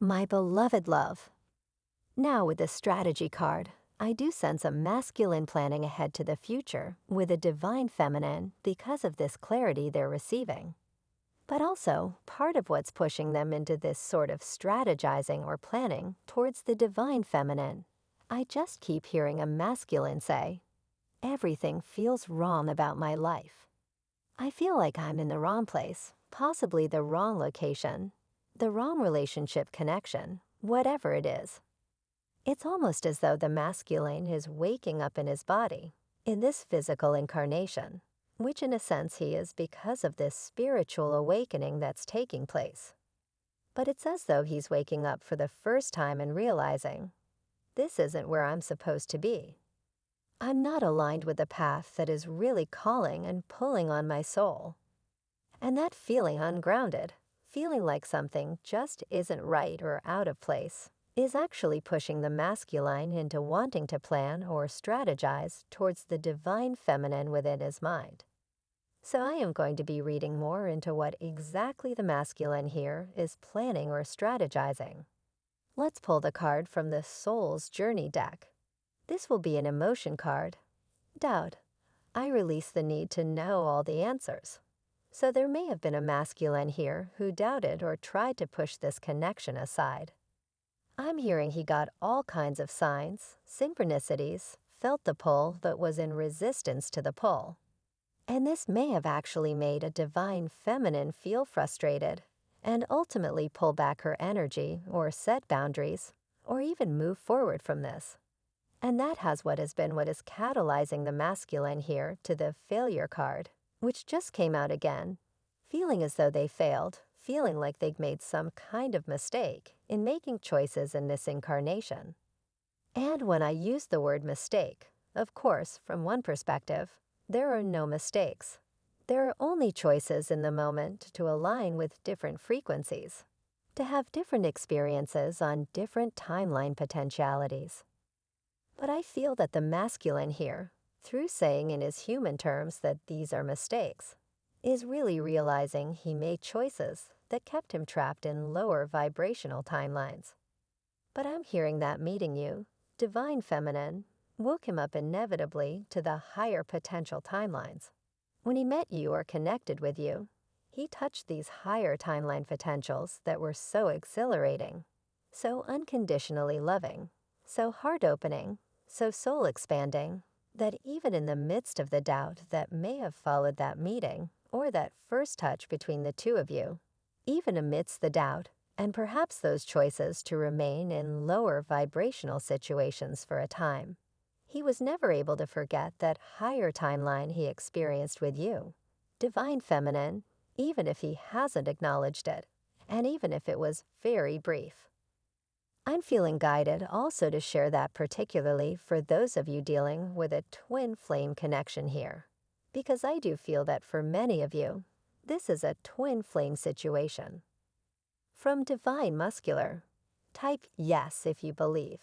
My beloved love. Now with the strategy card, I do sense a masculine planning ahead to the future with a divine feminine because of this clarity they're receiving. But also, part of what's pushing them into this sort of strategizing or planning towards the divine feminine. I just keep hearing a masculine say, "Everything feels wrong about my life." I feel like I'm in the wrong place, possibly the wrong location, the wrong relationship connection, whatever it is. It's almost as though the masculine is waking up in his body, in this physical incarnation, which in a sense he is because of this spiritual awakening that's taking place. But it's as though he's waking up for the first time and realizing, this isn't where I'm supposed to be. I'm not aligned with the path that is really calling and pulling on my soul. And that feeling ungrounded, feeling like something just isn't right or out of place, is actually pushing the masculine into wanting to plan or strategize towards the divine feminine within his mind. So I am going to be reading more into what exactly the masculine here is planning or strategizing. Let's pull the card from the Soul's Journey deck. This will be an emotion card. Doubt. I release the need to know all the answers. So there may have been a masculine here who doubted or tried to push this connection aside. I'm hearing he got all kinds of signs, synchronicities, felt the pull but was in resistance to the pull. And this may have actually made a divine feminine feel frustrated and ultimately pull back her energy or set boundaries or even move forward from this. And that has what is catalyzing the masculine here to the failure card, which just came out again, feeling as though they failed, feeling like they've made some kind of mistake in making choices in this incarnation. And when I use the word mistake, of course, from one perspective, there are no mistakes. There are only choices in the moment to align with different frequencies, to have different experiences on different timeline potentialities. But I feel that the masculine here, through saying in his human terms that these are mistakes, is really realizing he made choices that kept him trapped in lower vibrational timelines. But I'm hearing that meeting you, divine feminine, woke him up inevitably to the higher potential timelines. When he met you or connected with you, he touched these higher timeline potentials that were so exhilarating, so unconditionally loving, so heart-opening, so soul-expanding, that even in the midst of the doubt that may have followed that meeting or that first touch between the two of you, even amidst the doubt and perhaps those choices to remain in lower vibrational situations for a time, he was never able to forget that higher timeline he experienced with you, divine feminine, even if he hasn't acknowledged it, and even if it was very brief. I'm feeling guided also to share that particularly for those of you dealing with a twin flame connection here, because I do feel that for many of you, this is a twin flame situation. From Divine Muscular, type yes if you believe.